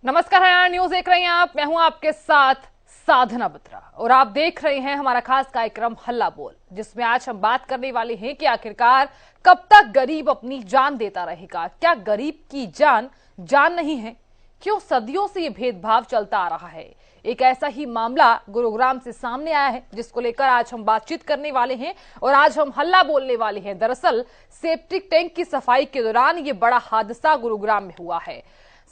नमस्कार, हरियाणा न्यूज देख रहे हैं आप। मैं हूं आपके साथ साधना बत्रा और आप देख रहे हैं हमारा खास कार्यक्रम हल्ला बोल, जिसमें आज हम बात करने वाले हैं कि आखिरकार कब तक गरीब अपनी जान देता रहेगा। क्या गरीब की जान जान नहीं है? क्यों सदियों से ये भेदभाव चलता आ रहा है? एक ऐसा ही मामला गुरुग्राम से सामने आया है, जिसको लेकर आज हम बातचीत करने वाले हैं और आज हम हल्ला बोलने वाले हैं। दरअसल सेप्टिक टैंक की सफाई के दौरान ये बड़ा हादसा गुरुग्राम में हुआ है।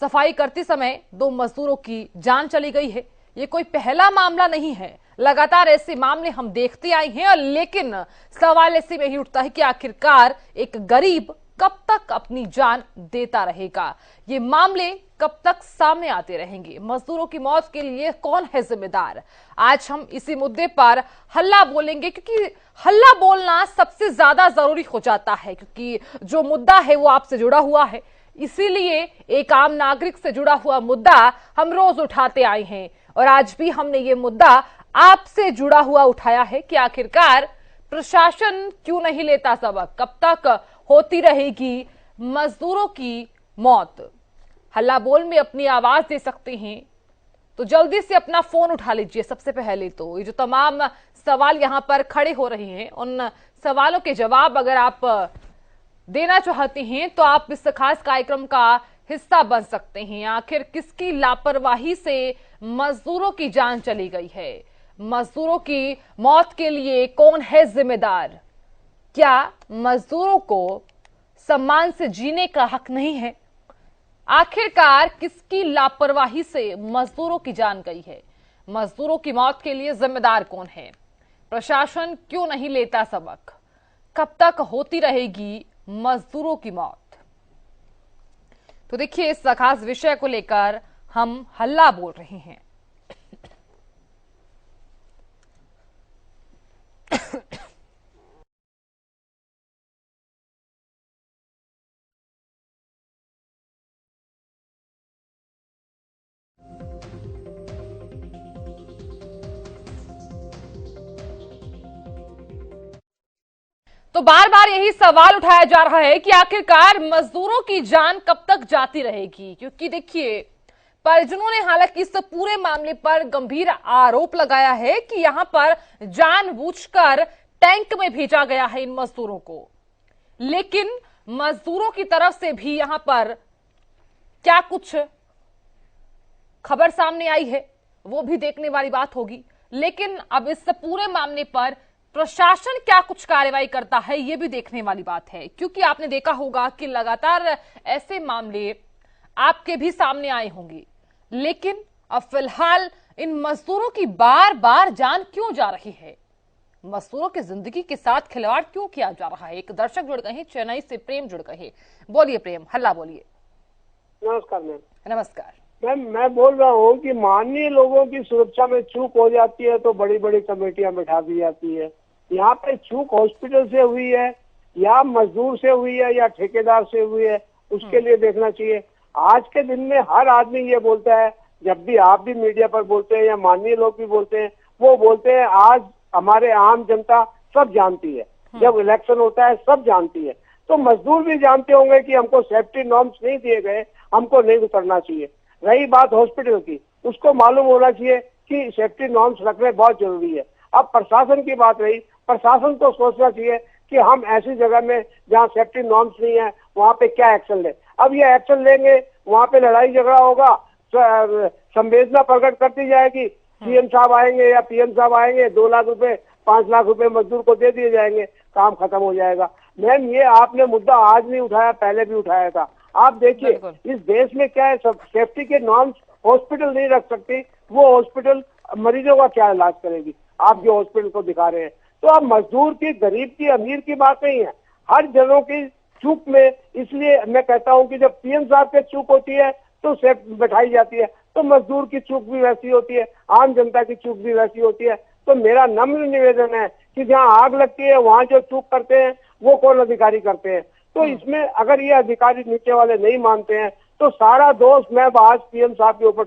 सफाई करते समय 2 मजदूरों की जान चली गई है। ये कोई पहला मामला नहीं है, लगातार ऐसे मामले हम देखते आए हैं। लेकिन सवाल ऐसे में ही उठता है कि आखिरकार एक गरीब कब तक अपनी जान देता रहेगा? ये मामले कब तक सामने आते रहेंगे? मजदूरों की मौत के लिए कौन है जिम्मेदार? आज हम इसी मुद्दे पर हल्ला बोलेंगे, क्योंकि हल्ला बोलना सबसे ज्यादा जरूरी हो जाता है, क्योंकि जो मुद्दा है वो आपसे जुड़ा हुआ है। इसीलिए एक आम नागरिक से जुड़ा हुआ मुद्दा हम रोज उठाते आए हैं और आज भी हमने ये मुद्दा आपसे जुड़ा हुआ उठाया है कि आखिरकार प्रशासन क्यों नहीं लेता सबक? कब तक होती रहेगी मजदूरों की मौत? हल्ला बोल में अपनी आवाज दे सकते हैं तो जल्दी से अपना फोन उठा लीजिए। सबसे पहले तो ये जो तमाम सवाल यहां पर खड़े हो रहे हैं, उन सवालों के जवाब अगर आप देना चाहते हैं तो आप इस खास कार्यक्रम का हिस्सा बन सकते हैं। आखिर किसकी लापरवाही से मजदूरों की जान चली गई है? मजदूरों की मौत के लिए कौन है जिम्मेदार? क्या मजदूरों को सम्मान से जीने का हक नहीं है? आखिरकार किसकी लापरवाही से मजदूरों की जान गई है? मजदूरों की मौत के लिए जिम्मेदार कौन है? प्रशासन क्यों नहीं लेता सबक? कब तक होती रहेगी मजदूरों की मौत? तो देखिए, इस खास विषय को लेकर हम हल्ला बोल रहे हैं। तो बार बार यही सवाल उठाया जा रहा है कि आखिरकार मजदूरों की जान कब तक जाती रहेगी? क्योंकि देखिए, परिजनों ने हालांकि इस पूरे मामले पर गंभीर आरोप लगाया है कि यहां पर जानबूझकर टैंक में भेजा गया है इन मजदूरों को। लेकिन मजदूरों की तरफ से भी यहां पर क्या कुछ खबर सामने आई है वो भी देखने वाली बात होगी। लेकिन अब इस पूरे मामले पर प्रशासन क्या कुछ कार्रवाई करता है ये भी देखने वाली बात है, क्योंकि आपने देखा होगा कि लगातार ऐसे मामले आपके भी सामने आए होंगे। लेकिन अब फिलहाल इन मजदूरों की बार बार जान क्यों जा रही है? मजदूरों की जिंदगी के साथ खिलवाड़ क्यों किया जा रहा है? एक दर्शक जुड़ गए हैं, चेन्नई से प्रेम जुड़ गए हैं। बोलिए प्रेम, हल्ला बोलिए। नमस्कार मैम। नमस्कार मैम, मैं बोल रहा हूँ कि माननीय लोगों की सुरक्षा में चूक हो जाती है तो बड़ी बड़ी कमेटियां बैठा दी जाती है। यहाँ पे चूक हॉस्पिटल से हुई है या मजदूर से हुई है या ठेकेदार से हुई है, उसके लिए देखना चाहिए। आज के दिन में हर आदमी ये बोलता है, जब भी आप भी मीडिया पर बोलते हैं या माननीय लोग भी बोलते हैं, वो बोलते हैं आज हमारे आम जनता सब जानती है, जब इलेक्शन होता है सब जानती है। तो मजदूर भी जानते होंगे कि हमको सेफ्टी नॉर्म्स नहीं दिए गए, हमको नहीं उतरना चाहिए। रही बात हॉस्पिटल की, उसको मालूम होना चाहिए कि सेफ्टी नॉर्म्स रखने बहुत जरूरी है। अब प्रशासन की बात रही, प्रशासन को सोचना चाहिए कि हम ऐसी जगह में जहाँ सेफ्टी नॉर्म्स नहीं है वहाँ पे क्या एक्शन ले। अब ये एक्शन लेंगे, वहाँ पे लड़ाई झगड़ा होगा, संवेदना प्रकट करती जाएगी, सीएम साहब आएंगे या पीएम साहब आएंगे, 2 लाख रुपए 5 लाख रुपए मजदूर को दे दिए जाएंगे, काम खत्म हो जाएगा। मैम, ये आपने मुद्दा आज नहीं उठाया, पहले भी उठाया था। आप देखिए इस देश में क्या है, सब सेफ्टी के नॉर्म्स हॉस्पिटल नहीं रख सकती, वो हॉस्पिटल मरीजों का क्या इलाज करेगी? आप जो हॉस्पिटल को दिखा रहे हैं, तो अब मजदूर की, गरीब की, अमीर की बात नहीं है, हर जनों की चूक में। इसलिए मैं कहता हूं कि जब पीएम साहब की चूक होती है तो सेफ बैठाई जाती है, तो मजदूर की चूक भी वैसी होती है, आम जनता की चूक भी वैसी होती है। तो मेरा नम्र निवेदन है कि जहाँ आग लगती है वहाँ जो चूक करते हैं वो कौन अधिकारी करते हैं? तो इसमें अगर ये अधिकारी नीचे वाले नहीं मानते हैं तो सारा दोष मैं आज पीएम साहब के ऊपर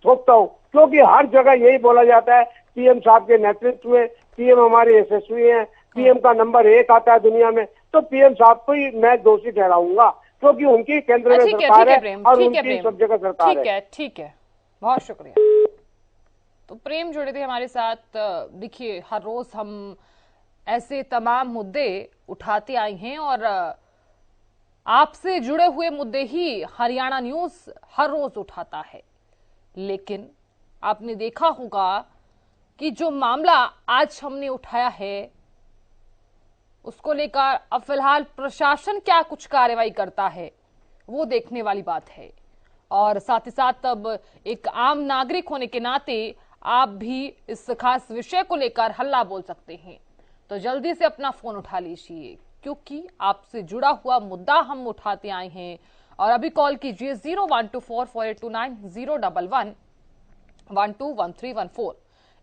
थोपता हूँ, क्योंकि हर जगह यही बोला जाता है पीएम साहब के नेतृत्व में, पीएम हमारे यशस्वी हैं, पीएम का नंबर 1 आता है दुनिया में, तो पीएम साहब को ही मैं दोषी ठहराऊंगा, क्योंकि उनकी केंद्र में ठीक है, सरकार ठीक है है प्रेम, और ठीक है उनकी प्रेम, सब जगह सरकार ठीक है। है, ठीक है, बहुत शुक्रिया। तो प्रेम जुड़े थे हमारे साथ। देखिए, हर रोज हम ऐसे तमाम मुद्दे उठाते आए हैं और आपसे जुड़े हुए मुद्दे ही हरियाणा न्यूज हर रोज उठाता है। लेकिन आपने देखा होगा कि जो मामला आज हमने उठाया है उसको लेकर अब फिलहाल प्रशासन क्या कुछ कार्रवाई करता है वो देखने वाली बात है। और साथ ही साथ अब एक आम नागरिक होने के नाते आप भी इस खास विषय को लेकर हल्ला बोल सकते हैं। तो जल्दी से अपना फोन उठा लीजिए क्योंकि आपसे जुड़ा हुआ मुद्दा हम उठाते आए हैं। और अभी कॉल कीजिए 012448290111121314।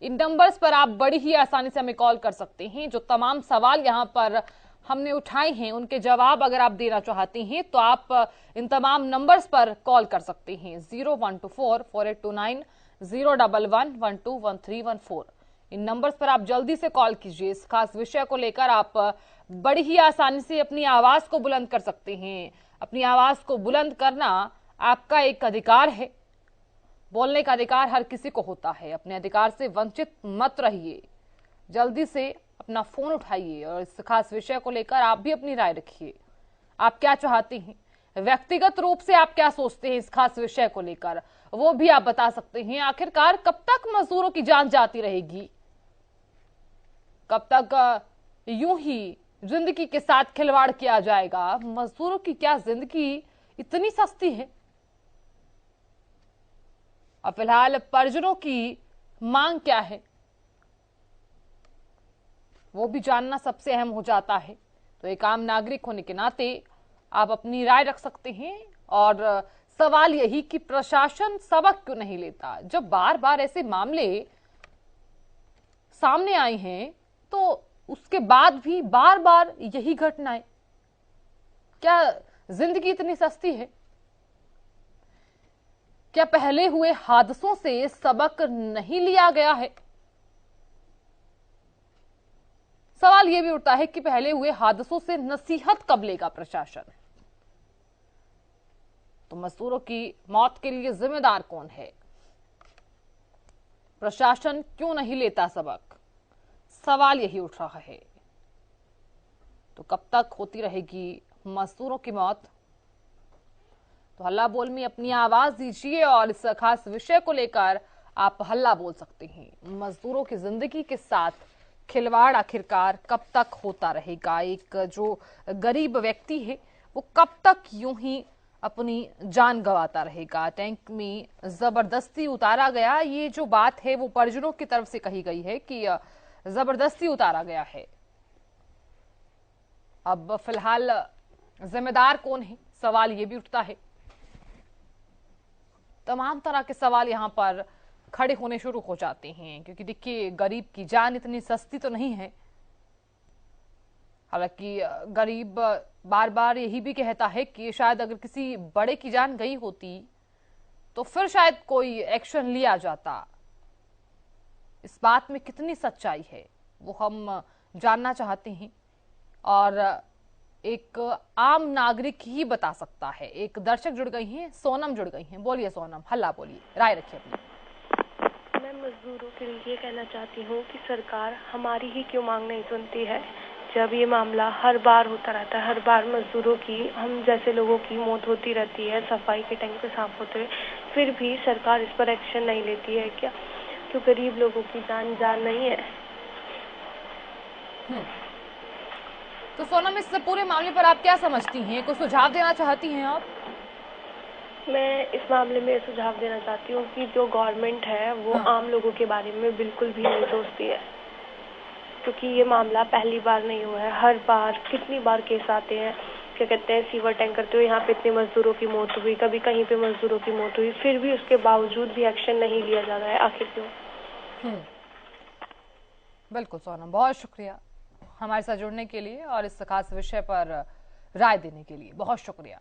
इन नंबर्स पर आप बड़ी ही आसानी से हमें कॉल कर सकते हैं। जो तमाम सवाल यहाँ पर हमने उठाए हैं उनके जवाब अगर आप देना चाहते हैं तो आप इन तमाम नंबर्स पर कॉल कर सकते हैं 012448290111121314। इन नंबर्स पर आप जल्दी से कॉल कीजिए। इस खास विषय को लेकर आप बड़ी ही आसानी से अपनी आवाज को बुलंद कर सकते हैं। अपनी आवाज को बुलंद करना आपका एक अधिकार है। बोलने का अधिकार हर किसी को होता है। अपने अधिकार से वंचित मत रहिए। जल्दी से अपना फोन उठाइए और इस खास विषय को लेकर आप भी अपनी राय रखिए। आप क्या चाहते हैं, व्यक्तिगत रूप से आप क्या सोचते हैं इस खास विषय को लेकर, वो भी आप बता सकते हैं। आखिरकार कब तक मजदूरों की जान जाती रहेगी, कब तक यूं ही जिंदगी के साथ खिलवाड़ किया जाएगा। मजदूरों की क्या जिंदगी इतनी सस्ती है। और फिलहाल परिजनों की मांग क्या है वो भी जानना सबसे अहम हो जाता है। तो एक आम नागरिक होने के नाते आप अपनी राय रख सकते हैं। और सवाल यही कि प्रशासन सबक क्यों नहीं लेता। जब बार बार ऐसे मामले सामने आए हैं तो उसके बाद भी बार बार यही घटनाएं। क्या जिंदगी इतनी सस्ती है? क्या पहले हुए हादसों से सबक नहीं लिया गया है? सवाल यह भी उठता है कि पहले हुए हादसों से नसीहत कब लेगा प्रशासन। तो मजदूरों की मौत के लिए जिम्मेदार कौन है? प्रशासन क्यों नहीं लेता सबक? सवाल यही उठ रहा है। तो कब तक होती रहेगी मजदूरों की मौत? तो हल्ला बोल में अपनी आवाज दीजिए और इस खास विषय को लेकर आप हल्ला बोल सकते हैं। मजदूरों की जिंदगी के साथ खिलवाड़ आखिरकार कब तक होता रहेगा? एक जो गरीब व्यक्ति है वो कब तक यूं ही अपनी जान गंवाता रहेगा? टैंक में जबरदस्ती उतारा गया, ये जो बात है वो परिजनों की तरफ से कही गई है कि जबरदस्ती उतारा गया है। अब फिलहाल जिम्मेदार कौन है, सवाल ये भी उठता है। तमाम तरह के सवाल यहाँ पर खड़े होने शुरू हो जाते हैं क्योंकि देखिए गरीब की जान इतनी सस्ती तो नहीं है। हालांकि गरीब बार बार यही भी कहता है कि शायद अगर किसी बड़े की जान गई होती तो फिर शायद कोई एक्शन लिया जाता। इस बात में कितनी सच्चाई है वो हम जानना चाहते हैं और एक आम नागरिक ही बता सकता है। एक दर्शक जुड़ गई हैं, सोनम जुड़ गई हैं। बोलिए सोनम, हल्ला बोलिए, राय रखिए अपनी। मैं मजदूरों के लिए ये कहना चाहती हूँ कि सरकार हमारी ही क्यों मांग नहीं सुनती है। जब ये मामला हर बार होता रहता है, हर बार मजदूरों की, हम जैसे लोगों की मौत होती रहती है, सफाई के टैंक पे साफ होते हुए, फिर भी सरकार इस पर एक्शन नहीं लेती है क्या? क्यों गरीब लोगों की जान नहीं है? तो सोनम, इस पूरे मामले पर आप क्या समझती हैं? कुछ सुझाव देना चाहती हैं आप? मैं इस मामले में सुझाव देना चाहती हूँ कि जो गवर्नमेंट है वो आम लोगों के बारे में बिल्कुल भी नहीं सोचती है। क्योंकि ये मामला पहली बार नहीं हुआ है, हर बार कितनी बार केस आते हैं। क्या कहते हैं, सीवर टैंकर तो यहाँ पे इतने मजदूरों की मौत हुई, कभी कहीं पे मजदूरों की मौत हुई, फिर भी उसके बावजूद भी एक्शन नहीं लिया जा रहा है। आखिर क्यों? बिल्कुल सोनम, बहुत शुक्रिया हमारे साथ जुड़ने के लिए और इस खास विषय पर राय देने के लिए बहुत शुक्रिया।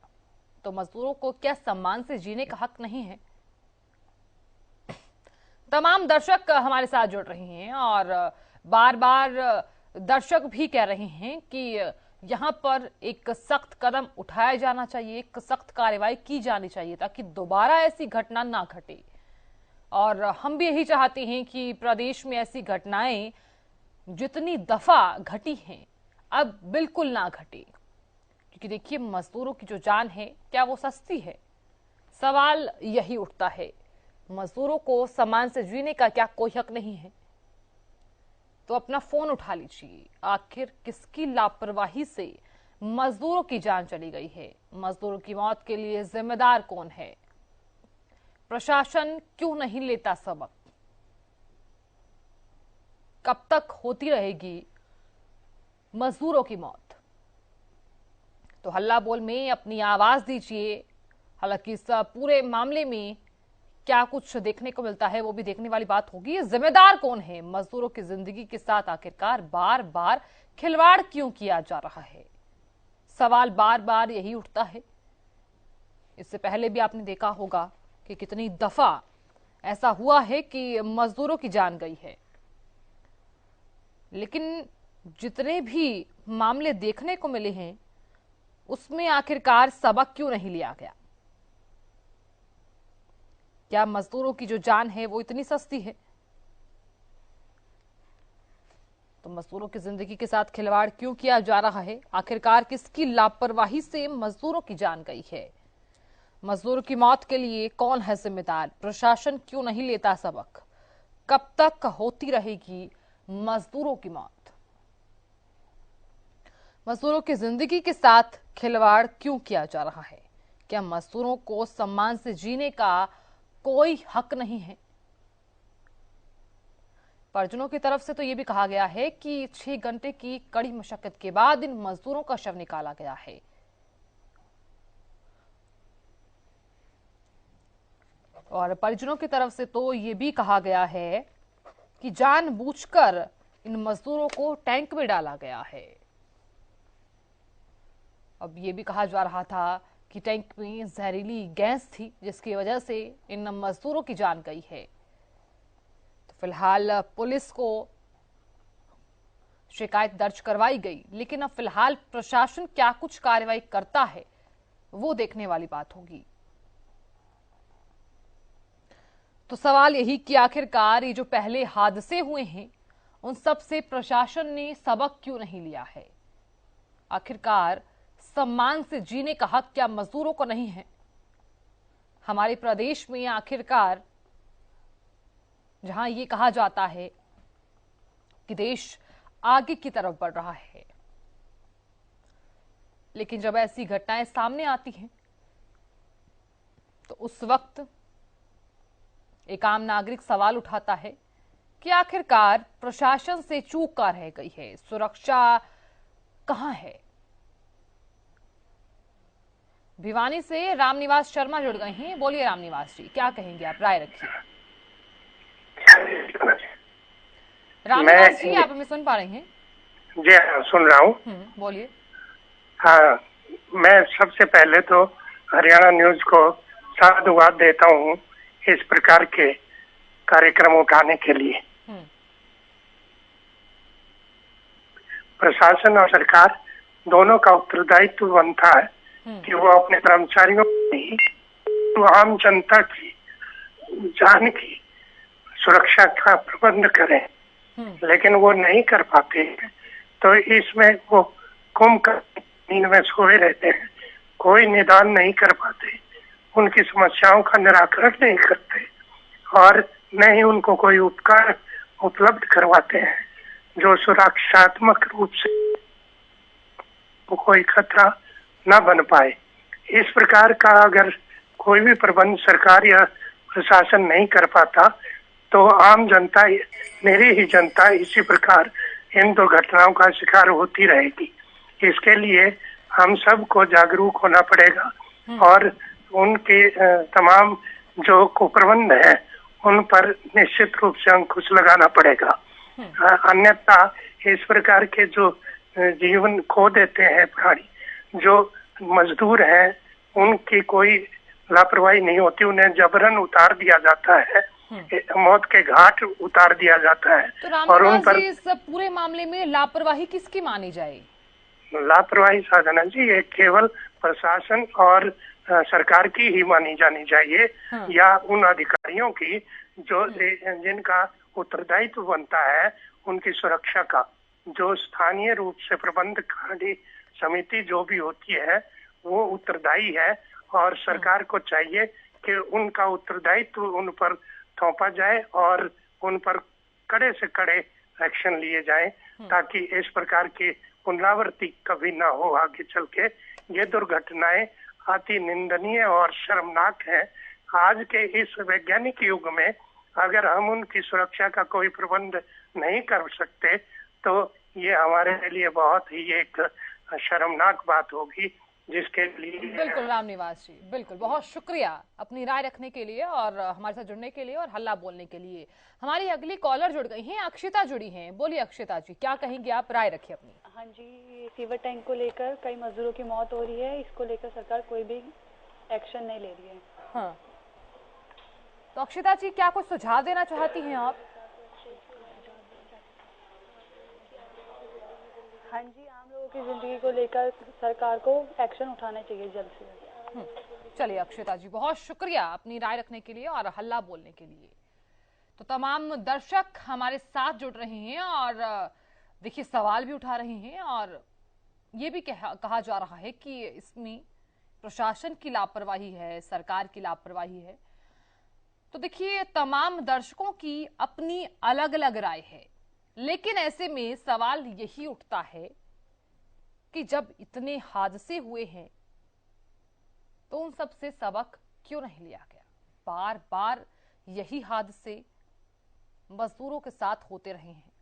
तो मजदूरों को क्या सम्मान से जीने का हक नहीं है? तमाम दर्शक हमारे साथ जुड़ रहे हैं और बार बार दर्शक भी कह रहे हैं कि यहाँ पर एक सख्त कदम उठाया जाना चाहिए, एक सख्त कार्रवाई की जानी चाहिए ताकि दोबारा ऐसी घटना ना घटे। और हम भी यही चाहते हैं कि प्रदेश में ऐसी घटनाएं जितनी दफा घटी हैं अब बिल्कुल ना घटे, क्योंकि देखिए मजदूरों की जो जान है क्या वो सस्ती है? सवाल यही उठता है। मजदूरों को सम्मान से जीने का क्या कोई हक नहीं है? तो अपना फोन उठा लीजिए, आखिर किसकी लापरवाही से मजदूरों की जान चली गई है? मजदूरों की मौत के लिए जिम्मेदार कौन है? प्रशासन क्यों नहीं लेता सबक? कब तक होती रहेगी मजदूरों की मौत? तो हल्ला बोल में अपनी आवाज दीजिए। हालांकि इस पूरे मामले में क्या कुछ देखने को मिलता है वो भी देखने वाली बात होगी। जिम्मेदार कौन है? मजदूरों की जिंदगी के साथ आखिरकार बार बार खिलवाड़ क्यों किया जा रहा है? सवाल बार बार यही उठता है। इससे पहले भी आपने देखा होगा कि कितनी दफा ऐसा हुआ है कि मजदूरों की जान गई है, लेकिन जितने भी मामले देखने को मिले हैं उसमें आखिरकार सबक क्यों नहीं लिया गया? क्या मजदूरों की जो जान है वो इतनी सस्ती है? तो मजदूरों की जिंदगी के साथ खिलवाड़ क्यों किया जा रहा है? आखिरकार किसकी लापरवाही से मजदूरों की जान गई है? मजदूरों की मौत के लिए कौन है जिम्मेदार? प्रशासन क्यों नहीं लेता सबक? कब तक होती रहेगी मजदूरों की मौत? मजदूरों की जिंदगी के साथ खिलवाड़ क्यों किया जा रहा है? क्या मजदूरों को सम्मान से जीने का कोई हक नहीं है? परिजनों की तरफ से तो यह भी कहा गया है कि 6 घंटे की कड़ी मशक्कत के बाद इन मजदूरों का शव निकाला गया है। और परिजनों की तरफ से तो यह भी कहा गया है कि जानबूझकर इन मजदूरों को टैंक में डाला गया है। अब ये भी कहा जा रहा था कि टैंक में जहरीली गैस थी जिसकी वजह से इन मजदूरों की जान गई है। तो फिलहाल पुलिस को शिकायत दर्ज करवाई गई, लेकिन अब फिलहाल प्रशासन क्या कुछ कार्रवाई करता है वो देखने वाली बात होगी। तो सवाल यही कि आखिरकार ये जो पहले हादसे हुए हैं उन सब से प्रशासन ने सबक क्यों नहीं लिया है? आखिरकार सम्मान से जीने का हक क्या मजदूरों को नहीं है? हमारे प्रदेश में आखिरकार जहां ये कहा जाता है कि देश आगे की तरफ बढ़ रहा है, लेकिन जब ऐसी घटनाएं सामने आती हैं तो उस वक्त एक आम नागरिक सवाल उठाता है कि आखिरकार प्रशासन से चूक क्या रह गई है? सुरक्षा कहां है? भिवानी से रामनिवास शर्मा जुड़ गए हैं। बोलिए रामनिवास जी, क्या कहेंगे आप? राय रखिए। रामनिवास जी, आप हमें सुन पा रहे हैं? जी सुन रहा हूँ। बोलिए। हाँ, मैं सबसे पहले तो हरियाणा न्यूज को साधुवाद देता हूँ इस प्रकार के कार्यक्रम उठाने के लिए। प्रशासन और सरकार दोनों का उत्तरदायित्व बनता है कि वो अपने कर्मचारियों की, तो आम जनता की जान की सुरक्षा का प्रबंध करें, लेकिन वो नहीं कर पाते। तो इसमें वो कुंभकर्ण नींद में सोए रहते हैं, कोई निदान नहीं कर पाते, उनकी समस्याओं का निराकरण नहीं करते और न ही उनको कोई उपकार उपलब्ध करवाते हैं जो सुरक्षात्मक रूप से कोई खतरा न बन पाए। इस प्रकार का अगर कोई भी प्रबंध सरकार या प्रशासन नहीं कर पाता तो आम जनता, मेरी ही जनता इसी प्रकार इन दुर्घटनाओं का शिकार होती रहेगी। इसके लिए हम सबको जागरूक होना पड़ेगा और उनके तमाम जो कुप्रबंध है उन पर निश्चित रूप से अंकुश लगाना पड़ेगा। अन्यथा इस प्रकार के जो जीवन खो देते हैं प्राणी, जो मजदूर हैं, उनकी कोई लापरवाही नहीं होती, उन्हें जबरन उतार दिया जाता है, मौत के घाट उतार दिया जाता है। तो और उन पर इस पूरे मामले में लापरवाही किसकी मानी जाए? लापरवाही साधना जी ये केवल प्रशासन और सरकार की ही मानी जानी चाहिए, या उन अधिकारियों की जो जिनका उत्तरदायित्व बनता है उनकी सुरक्षा का। जो स्थानीय रूप से प्रबंधकारी समिति जो भी होती है वो उत्तरदायी है, और सरकार को चाहिए कि उनका उत्तरदायित्व उन पर थोपा जाए और उन पर कड़े से कड़े एक्शन लिए जाए, ताकि इस प्रकार की पुनरावृत्ति कभी ना हो आगे चल के। ये दुर्घटनाएं अति निंदनीय और शर्मनाक है। आज के इस वैज्ञानिक युग में अगर हम उनकी सुरक्षा का कोई प्रबंध नहीं कर सकते तो ये हमारे लिए बहुत ही एक शर्मनाक बात होगी, जिसके लिए बिल्कुल रामनिवास जी, बिल्कुल बहुत शुक्रिया अपनी राय रखने के लिए और हमारे साथ जुड़ने के लिए और हल्ला बोलने के लिए। हमारी अगली कॉलर जुड़ गई हैं, अक्षिता जुड़ी हैं। बोलिए अक्षिता जी, क्या कहेंगे आप, राय रखिए अपनी। हाँ जी, सीवर टैंक को लेकर कई मजदूरों की मौत हो रही है, इसको लेकर सरकार कोई भी एक्शन नहीं ले रही है। हाँ, तो अक्षिता जी क्या कुछ सुझाव देना चाहती हैं आप? हाँ जी, आम लोगों की जिंदगी को लेकर सरकार को एक्शन उठाना चाहिए जल्द से जल्द। चलिए अक्षिता जी, बहुत शुक्रिया अपनी राय रखने के लिए और हल्ला बोलने के लिए। तो तमाम दर्शक हमारे साथ जुड़ रहे हैं और देखिए सवाल भी उठा रहे हैं, और ये भी कहा जा रहा है कि इसमें प्रशासन की लापरवाही है, सरकार की लापरवाही है। तो देखिए तमाम दर्शकों की अपनी अलग अलग राय है, लेकिन ऐसे में सवाल यही उठता है कि जब इतने हादसे हुए हैं तो उन सब से सबक क्यों नहीं लिया गया? बार बार यही हादसे मजदूरों के साथ होते रहे हैं।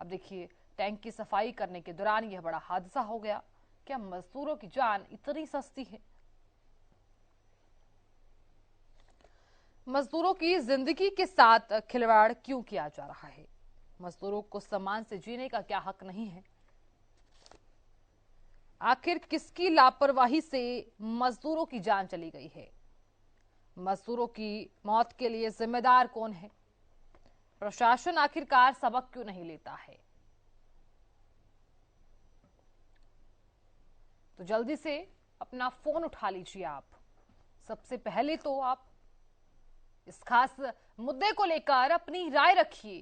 अब देखिए टैंक की सफाई करने के दौरान यह बड़ा हादसा हो गया। क्या मजदूरों की जान इतनी सस्ती है? मजदूरों की जिंदगी के साथ खिलवाड़ क्यों किया जा रहा है? मजदूरों को सम्मान से जीने का क्या हक नहीं है? आखिर किसकी लापरवाही से मजदूरों की जान चली गई है? मजदूरों की मौत के लिए जिम्मेदार कौन है? प्रशासन आखिरकार सबक क्यों नहीं लेता है? तो जल्दी से अपना फोन उठा लीजिए आप। सबसे पहले तो आप इस खास मुद्दे को लेकर अपनी राय रखिए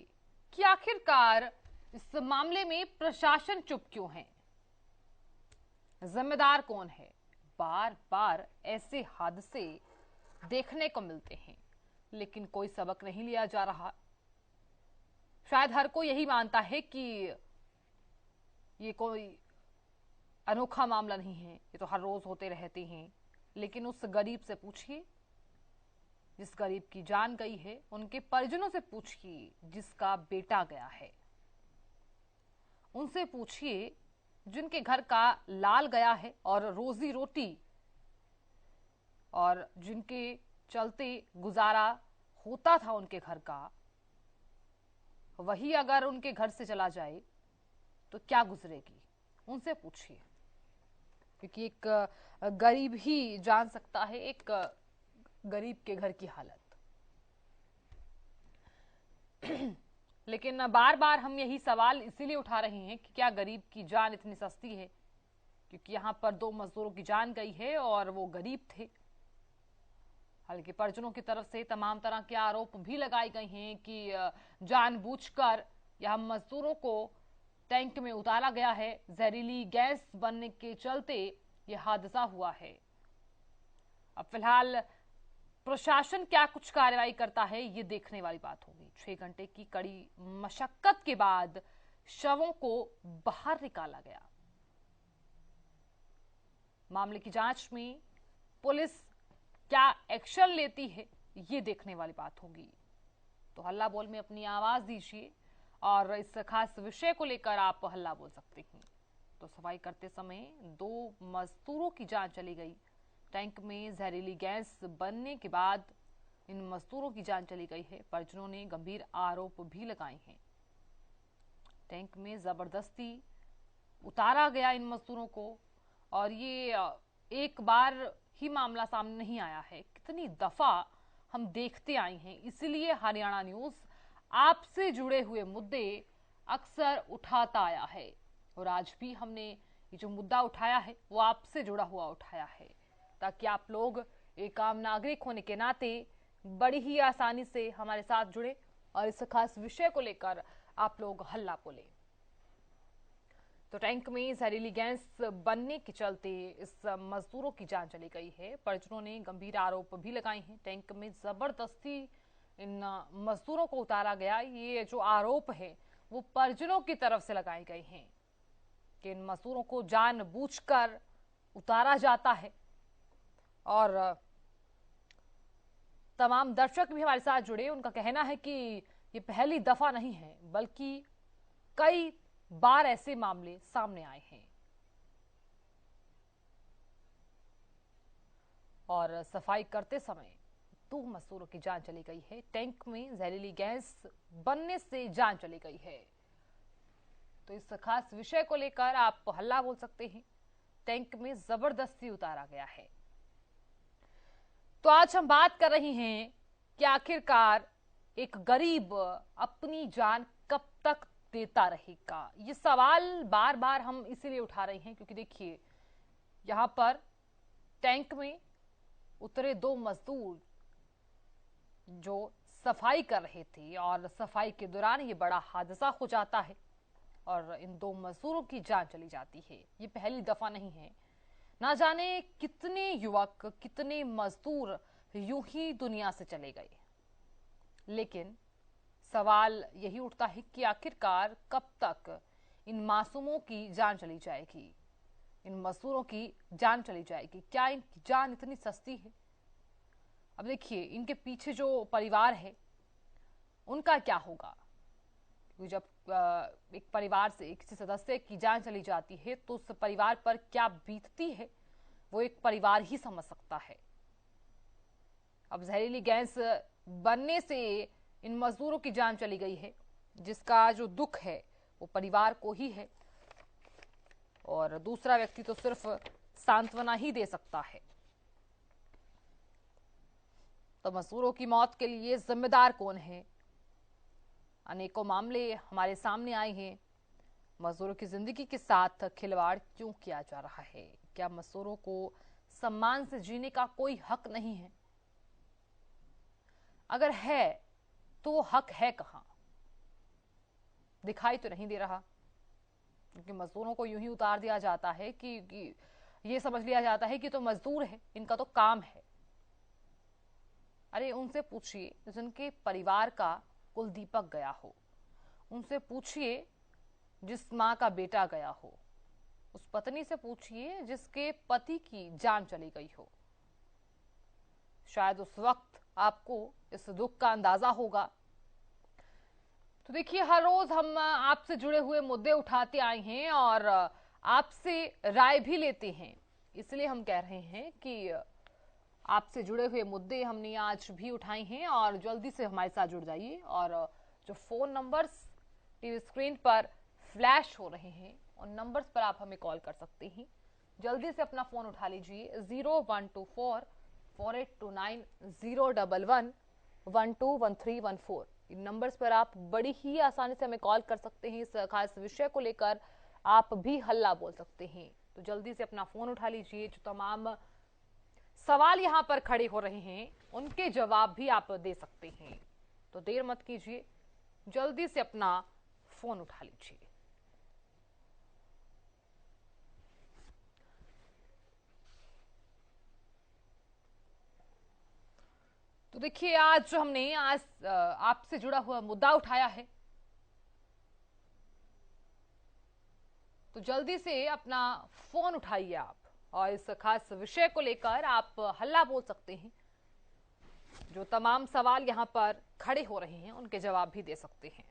कि आखिरकार इस मामले में प्रशासन चुप क्यों है? जिम्मेदार कौन है? बार बार ऐसे हादसे देखने को मिलते हैं लेकिन कोई सबक नहीं लिया जा रहा। शायद हर कोई यही मानता है कि ये कोई अनोखा मामला नहीं है, ये तो हर रोज होते रहते हैं। लेकिन उस गरीब से पूछिए जिस गरीब की जान गई है, उनके परिजनों से पूछिए जिसका बेटा गया है, उनसे पूछिए जिनके घर का लाल गया है और रोजी रोटी और जिनके चलते गुजारा होता था उनके घर का, वही अगर उनके घर से चला जाए तो क्या गुजरेगी, उनसे पूछिए। क्योंकि एक गरीब ही जान सकता है एक गरीब के घर की हालत। लेकिन बार बार हम यही सवाल इसीलिए उठा रहे हैं कि क्या गरीब की जान इतनी सस्ती है? क्योंकि यहां पर 2 मजदूरों की जान गई है और वो गरीब थे। हालांकि परिजनों की तरफ से तमाम तरह के आरोप भी लगाए गए हैं कि जानबूझकर यह मजदूरों को टैंक में उतारा गया है, जहरीली गैस बनने के चलते यह हादसा हुआ है। अब फिलहाल प्रशासन क्या कुछ कार्रवाई करता है ये देखने वाली बात होगी। 6 घंटे की कड़ी मशक्कत के बाद शवों को बाहर निकाला गया। मामले की जांच में पुलिस क्या एक्शन लेती है ये देखने वाली बात होगी। तो हल्ला बोल में अपनी आवाज दीजिए और इस खास विषय को लेकर आप हल्ला बोल सकते हैं। तो सफाई करते समय 2 मजदूरों की जान चली गई। टैंक में जहरीली गैस बनने के बाद इन मजदूरों की जान चली गई है। परिजनों ने गंभीर आरोप भी लगाए हैं। टैंक में जबरदस्ती उतारा गया इन मजदूरों को, और ये एक बार ही मामला सामने नहीं आया है, कितनी दफा हम देखते आए हैं। इसलिए हरियाणा न्यूज आपसे जुड़े हुए मुद्दे अक्सर उठाता आया है। और आज भी हमने ये जो मुद्दा उठाया है वो आपसे जुड़ा हुआ उठाया है, ताकि आप लोग एक आम नागरिक होने के नाते बड़ी ही आसानी से हमारे साथ जुड़े और इस खास विषय को लेकर आप लोग हल्ला बोले। तो टैंक में जहरीली गैस बनने के चलते इस मजदूरों की जान चली गई है। परिजनों ने गंभीर आरोप भी लगाए हैं। टैंक में जबरदस्ती इन मजदूरों को उतारा गया, ये जो आरोप है वो परिजनों की तरफ से लगाए गए हैं कि इन मजदूरों को जानबूझकर उतारा जाता है। और तमाम दर्शक भी हमारे साथ जुड़े, उनका कहना है कि ये पहली दफा नहीं है बल्कि कई बार ऐसे मामले सामने आए हैं। और सफाई करते समय 2 मजदूरों की जान चली गई है। टैंक में जहरीली गैस बनने से जान चली गई है। तो इस खास विषय को लेकर आप हल्ला बोल सकते हैं। टैंक में जबरदस्ती उतारा गया है। तो आज हम बात कर रहे हैं कि आखिरकार एक गरीब अपनी जान कब तक देता रहेगा। ये सवाल बार बार हम इसीलिए उठा रहे हैं क्योंकि देखिए, यहां पर टैंक में उतरे 2 मजदूर जो सफाई कर रहे थे और सफाई के दौरान ये बड़ा हादसा हो जाता है और इन 2 मजदूरों की जान चली जाती है। ये पहली दफा नहीं है। ना जाने कितने युवक, कितने मजदूर यूं ही दुनिया से चले गए, लेकिन सवाल यही उठता है कि आखिरकार कब तक इन मासूमों की जान चली जाएगी, इन मजदूरों की जान चली जाएगी। क्या इनकी जान इतनी सस्ती है? अब देखिए, इनके पीछे जो परिवार है उनका क्या होगा? क्योंकि जब एक परिवार से किसी सदस्य की जान चली जाती है तो उस परिवार पर क्या बीतती है वो एक परिवार ही समझ सकता है। अब जहरीली गैस बनने से इन मजदूरों की जान चली गई है, जिसका जो दुख है वो परिवार को ही है और दूसरा व्यक्ति तो सिर्फ सांत्वना ही दे सकता है। तो मजदूरों की मौत के लिए जिम्मेदार कौन है? अनेकों मामले हमारे सामने आए हैं। मजदूरों की जिंदगी के साथ खिलवाड़ क्यों किया जा रहा है? क्या मजदूरों को सम्मान से जीने का कोई हक नहीं है? अगर है तो वो हक है कहां? दिखाई तो नहीं दे रहा, क्योंकि मजदूरों को यूं ही उतार दिया जाता है कि ये समझ लिया जाता है कि तो मजदूर है, इनका तो काम है। अरे उनसे पूछिए जिनके परिवार का कुल दीपक गया हो, उनसे पूछिए जिस मां का बेटा गया हो, उस पत्नी से पूछिए जिसके पति की जान चली गई हो। शायद उस वक्त आपको इस दुख का अंदाजा होगा। तो देखिए, हर रोज हम आपसे जुड़े हुए मुद्दे उठाते आए हैं और आपसे राय भी लेते हैं। इसलिए हम कह रहे हैं कि आपसे जुड़े हुए मुद्दे हमने आज भी उठाए हैं और जल्दी से हमारे साथ जुड़ जाइए। और जो फोन नंबर्स टीवी स्क्रीन पर फ्लैश हो रहे हैं उन नंबर्स पर आप हमें कॉल कर सकते हैं। जल्दी से अपना फोन उठा लीजिए। 0124-4829-011 121314 इन नंबर्स पर आप बड़ी ही आसानी से हमें कॉल कर सकते हैं। इस खास विषय को लेकर आप भी हल्ला बोल सकते हैं। तो जल्दी से अपना फोन उठा लीजिए। जो तमाम सवाल यहां पर खड़े हो रहे हैं उनके जवाब भी आप दे सकते हैं। तो देर मत कीजिए, जल्दी से अपना फोन उठा लीजिए। तो देखिए, आज जो हमने आपसे जुड़ा हुआ मुद्दा उठाया है, तो जल्दी से अपना फोन उठाइए आप और इस खास विषय को लेकर आप हल्ला बोल सकते हैं। जो तमाम सवाल यहां पर खड़े हो रहे हैं उनके जवाब भी दे सकते हैं।